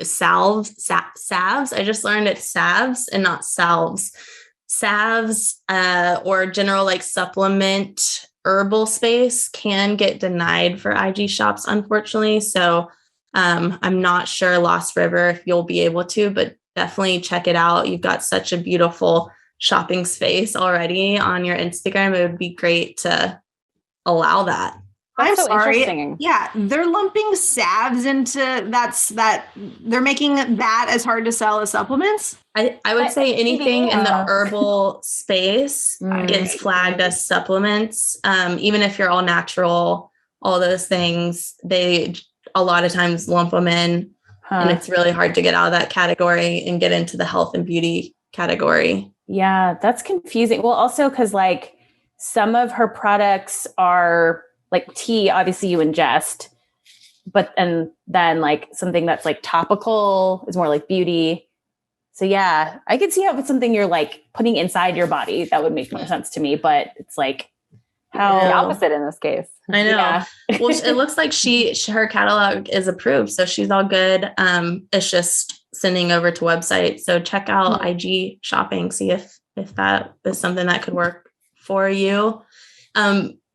Speaker 5: Salves. I just learned it's salves and not salves. Salves or general like supplement herbal space can get denied for IG shops, unfortunately. So I'm not sure Lost River if you'll be able to, but definitely check it out. You've got such a beautiful shopping space already on your Instagram. It would be great to
Speaker 2: allow that.
Speaker 4: That's
Speaker 2: I'm
Speaker 4: so
Speaker 2: sorry.
Speaker 4: interesting.
Speaker 2: Yeah, they're lumping salves into they're making that as hard to sell as supplements.
Speaker 4: Mm.
Speaker 2: I would say anything in the herbal space gets flagged as supplements. Even if you're all natural, all those things, they a lot of times lump them in, and it's really hard to get out of that category and get into the health and beauty category.
Speaker 3: Yeah, that's confusing. Well, also because like some of her products are like tea, obviously you ingest, and then like something that's like topical is more like beauty. So yeah, I could see how it's something you're like putting inside your body. That would make more sense to me, but it's like how
Speaker 4: the opposite in this case.
Speaker 2: I know.
Speaker 3: Yeah.
Speaker 2: Well, it looks like her catalog is approved, so she's all good. It's just sending over to website. So check out IG shopping, see if that is something that could work for you.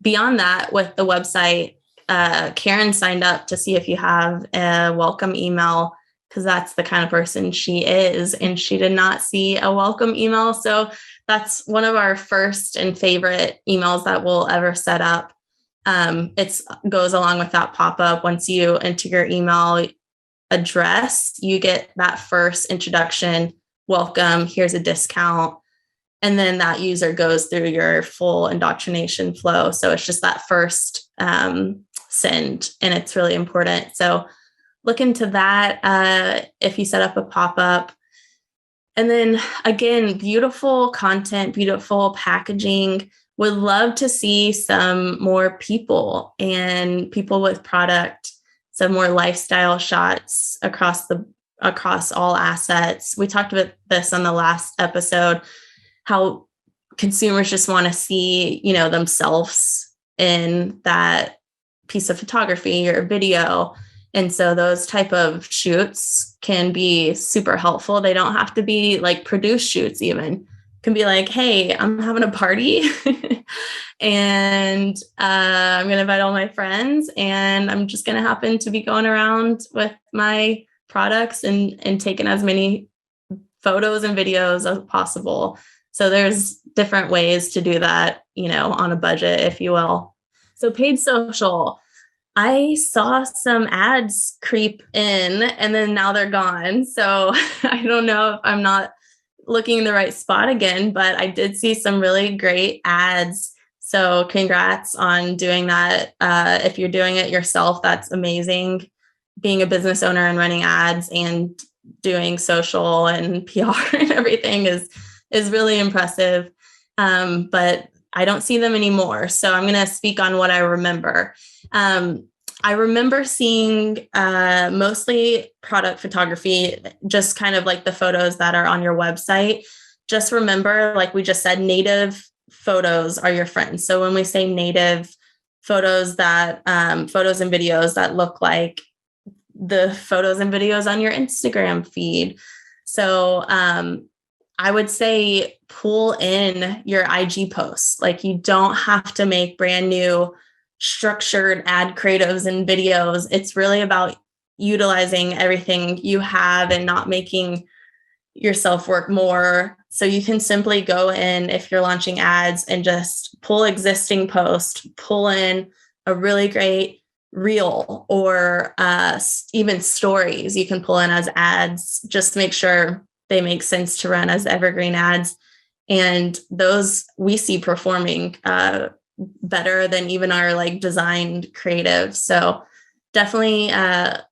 Speaker 2: Beyond that, with the website, Karin signed up to see if you have a welcome email, because that's the kind of person she is, and she did not see a welcome email. So that's one of our first and favorite emails that we'll ever set up. It goes along with that pop-up. Once you enter your email address, you get that first introduction, welcome, here's a discount. And then that user goes through your full indoctrination flow. So it's just that first send, and it's really important. So look into that if you set up a pop-up. And then again, beautiful content, beautiful packaging. Would love to see some more people with product, some more lifestyle shots across all assets. We talked about this on the last episode, how consumers just want to see, themselves in that piece of photography or video. And so those type of shoots can be super helpful. They don't have to be like produced shoots even. It can be like, hey, I'm having a party and I'm going to invite all my friends, and I'm just going to happen to be going around with my products and taking as many photos and videos as possible. So there's different ways to do that, on a budget, if you will. So paid social. I saw some ads creep in and then now they're gone. So I don't know if I'm not looking in the right spot again, but I did see some really great ads. So congrats on doing that. If you're doing it yourself, that's amazing. Being a business owner and running ads and doing social and PR and everything is really impressive. But I don't see them anymore. So I'm going to speak on what I remember. I remember seeing mostly product photography, just kind of like the photos that are on your website. Just remember, like we just said, native photos are your friends. So when we say native photos, that photos and videos that look like the photos and videos on your Instagram feed. So I would say pull in your IG posts. Like you don't have to make brand new structured ad creatives and videos. It's really about utilizing everything you have and not making yourself work more. So you can simply go in, if you're launching ads, and just pull existing posts, pull in a really great reel or even stories you can pull in as ads. Just make sure they make sense to run as evergreen ads. And those we see performing better than even our like designed creative. So definitely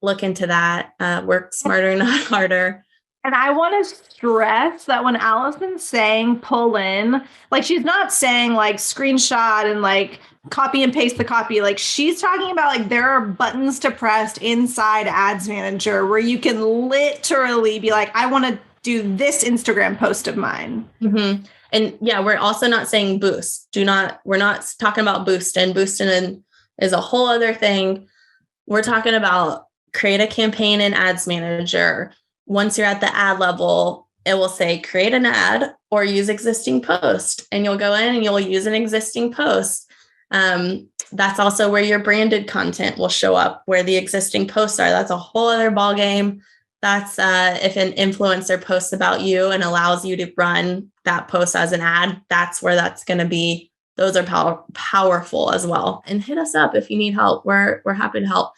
Speaker 2: look into that. Work smarter, not harder.
Speaker 6: And I want to stress that when Alison's saying pull in, like she's not saying like screenshot and like copy and paste the copy. Like she's talking about like there are buttons to press inside Ads Manager where you can literally be like, I want to do this Instagram post of mine.
Speaker 2: Mm-hmm. And yeah, we're also not saying boost. We're not talking about boosting. Boosting is a whole other thing. We're talking about create a campaign in Ads Manager. Once you're at the ad level, it will say create an ad or use existing post. And you'll go in and you'll use an existing post. That's also where your branded content will show up, where the existing posts are. That's a whole other ballgame. That's if an influencer posts about you and allows you to run that post as an ad, that's where that's going to be
Speaker 5: those are powerful as well. And hit us up if you need help. We're happy to help.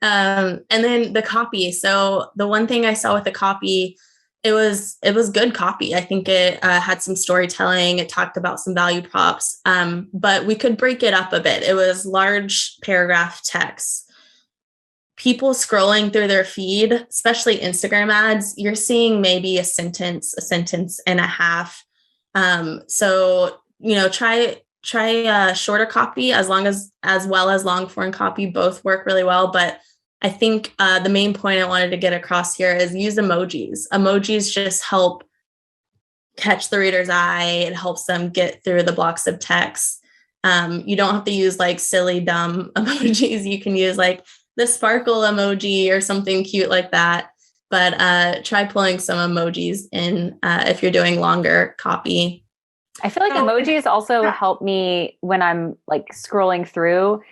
Speaker 5: And then the copy. So the one thing I saw with the copy, it was good copy. I think it had some storytelling. It talked about some value props, but we could break it up a bit. It was large paragraph text. People scrolling through their feed, especially Instagram ads, you're seeing maybe a sentence and a half. So, try shorter copy as well as long form copy. Both work really well. But I think the main point I wanted to get across here is use emojis. Emojis just help catch the reader's eye. It helps them get through the blocks of text. You don't have to use like silly, dumb emojis. You can use like the sparkle emoji or something cute like that. But try pulling some emojis in if you're doing longer copy.
Speaker 4: I feel like emojis also help me when I'm like scrolling through.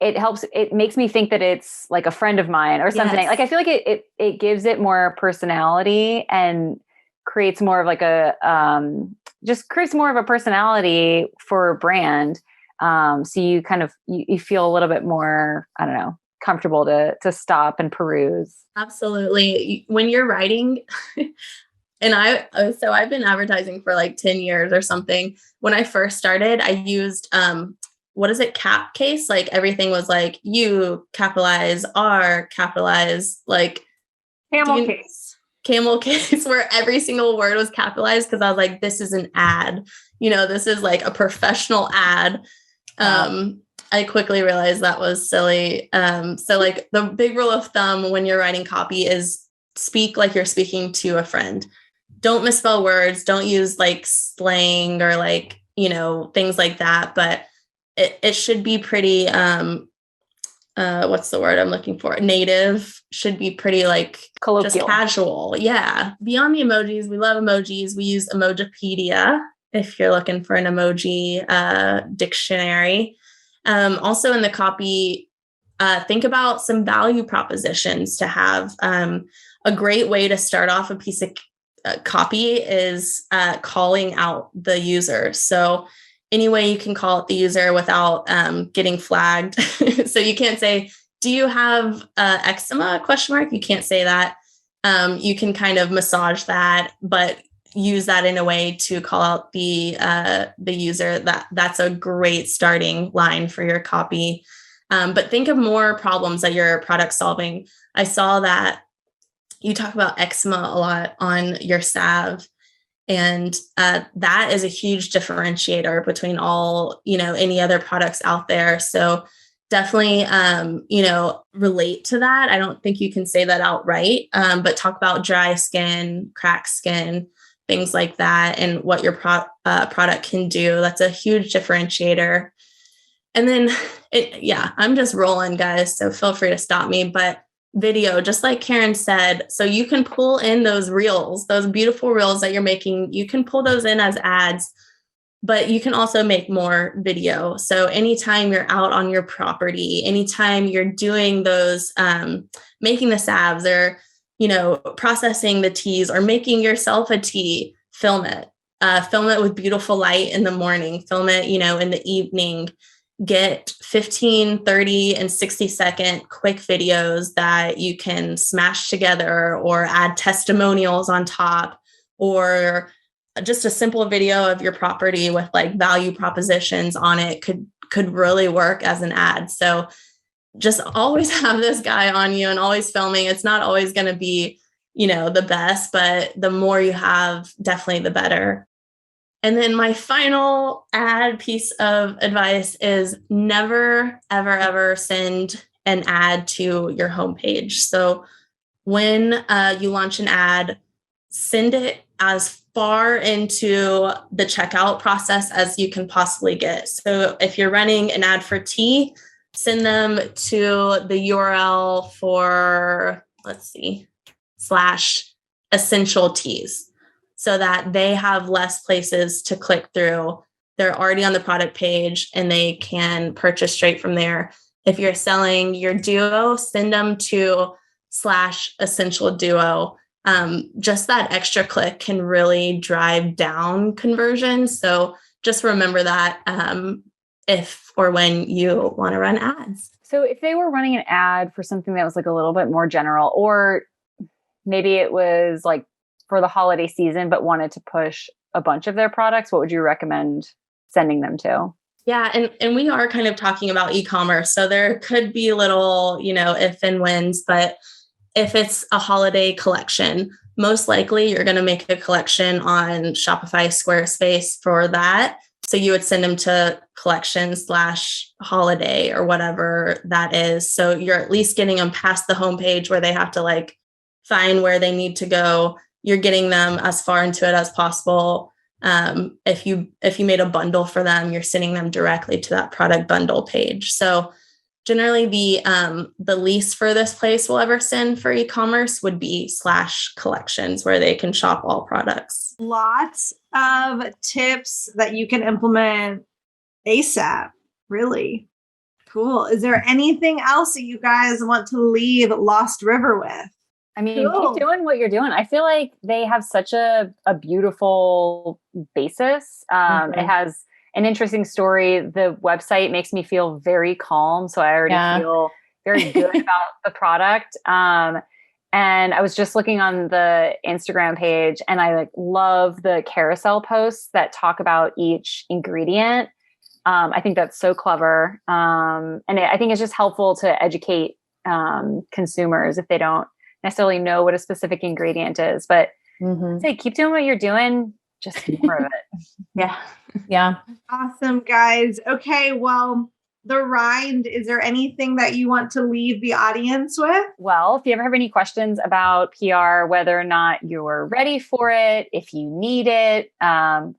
Speaker 4: It makes me think that it's like a friend of mine or something.
Speaker 2: Yes.
Speaker 4: Like I feel like it gives it more personality and creates more of like just creates more of a personality for a brand. So you kind of, you feel a little bit more, I don't know, comfortable to stop and peruse. Absolutely.
Speaker 5: When you're writing, and I've been advertising for like 10 years or something. When I first started, I used, cap case? Like everything was like U capitalize, R capitalize, like
Speaker 6: Camel case,
Speaker 5: where every single word was capitalized. Cause I was like, this is an ad, this is like a professional ad. I quickly realized that was silly. So like the big rule of thumb when you're writing copy is speak like you're speaking to a friend. Don't misspell words. Don't use like slang or like, things like that. But it should be pretty, what's the word I'm looking for? Native. Should be pretty like
Speaker 4: colloquial,
Speaker 5: just casual. Yeah. Beyond the emojis, we love emojis. We use Emojipedia if you're looking for an emoji dictionary. Also in the copy, think about some value propositions to have. A great way to start off a piece of copy is calling out the user. So any way you can call out the user without getting flagged. So you can't say, do you have eczema ? You can't say that. You can kind of massage that, but use that in a way to call out the user. That's a great starting line for your copy. But think of more problems that your product's solving. I saw that you talk about eczema a lot on your salve, and that is a huge differentiator between all, any other products out there. So definitely, relate to that. I don't think you can say that outright, but talk about dry skin, cracked skin, things like that, and what your product can do. That's a huge differentiator. And then, I'm just rolling, guys, so feel free to stop me. But video, just like Karin said, so you can pull in those reels, those beautiful reels that you're making. You can pull those in as ads, but you can also make more video. So anytime you're out on your property, anytime you're doing those, making the salves or, processing the teas or making yourself a tea, film it with beautiful light in the morning, film it, in the evening. Get 15, 30, and 60-second quick videos that you can smash together or add testimonials on top, or just a simple video of your property with like value propositions on it could really work as an ad. So just always have this guy on you and always filming. It's not always going to be, the best, but the more you have, definitely the better. And then my final piece of advice is never, ever, ever send an ad to your homepage. So when you launch an ad, send it as far into the checkout process as you can possibly get. So if you're running an ad for tea, send them to the URL for, /essential teas, so that they have less places to click through. They're already on the product page and they can purchase straight from there. If you're selling your duo, send them to /essential duo. Just that extra click can really drive down conversion. So just remember that if or when you want to run ads.
Speaker 4: So if they were running an ad for something that was like a little bit more general, or maybe it was like for the holiday season, but wanted to push a bunch of their products, what would you recommend sending them to?
Speaker 5: Yeah. And we are kind of talking about e-commerce. So there could be little, if and whens, but if it's a holiday collection, most likely you're going to make a collection on Shopify, Squarespace for that. So you would send them to collection/holiday or whatever that is. So you're at least getting them past the homepage where they have to like find where they need to go. You're getting them as far into it as possible. If you made a bundle for them, you're sending them directly to that product bundle page. So generally the least furthest place we'll ever send for e-commerce would be /collections, where they can shop all products.
Speaker 2: Lots of tips that you can implement ASAP. Really cool. Is there anything else that you guys want to leave Lost River with?
Speaker 4: I mean, keep doing what you're doing. I feel like they have such a beautiful basis. It has an interesting story. The website makes me feel very calm. So I already feel very good about the product. And I was just looking on the Instagram page, and I love the carousel posts that talk about each ingredient. I think that's so clever. And I think it's just helpful to educate consumers if they don't necessarily know what a specific ingredient is. But say, keep doing what you're doing. Just more of it.
Speaker 3: Yeah.
Speaker 2: Awesome, guys. Okay, well, the Rind, is there anything that you want to leave the audience with?
Speaker 4: Well, if you ever have any questions about PR, whether or not you're ready for it, if you need it,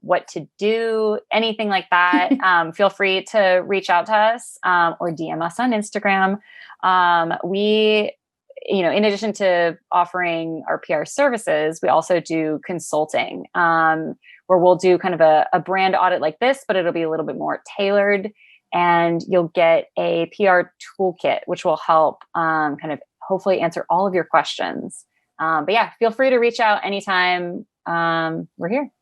Speaker 4: what to do, anything like that, feel free to reach out to us or DM us on Instagram. We, in addition to offering our PR services, we also do consulting, where we'll do kind of a brand audit like this, but it'll be a little bit more tailored, and you'll get a PR toolkit, which will help kind of hopefully answer all of your questions. But yeah, feel free to reach out anytime. We're here.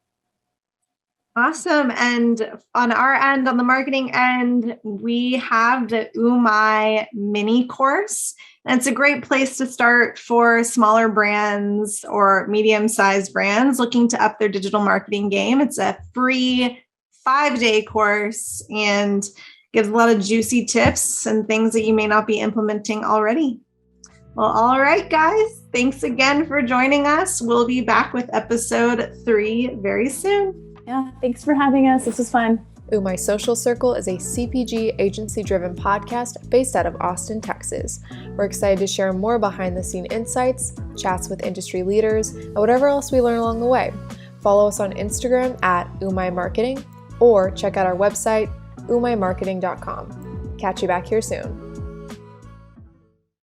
Speaker 2: Awesome. And on our end, on the marketing end, we have the Umai mini course. And it's a great place to start for smaller brands or medium-sized brands looking to up their digital marketing game. It's a free 5-day course and gives a lot of juicy tips and things that you may not be implementing already. Well, all right, guys. Thanks again for joining us. We'll be back with episode 3 very soon.
Speaker 3: Yeah. Thanks for having us. This was fun.
Speaker 1: My Social Circle is a CPG agency-driven podcast based out of Austin, Texas. We're excited to share more behind-the-scene insights, chats with industry leaders, and whatever else we learn along the way. Follow us on Instagram at Umai Marketing, or check out our website, umaimarketing.com. Catch you back here soon.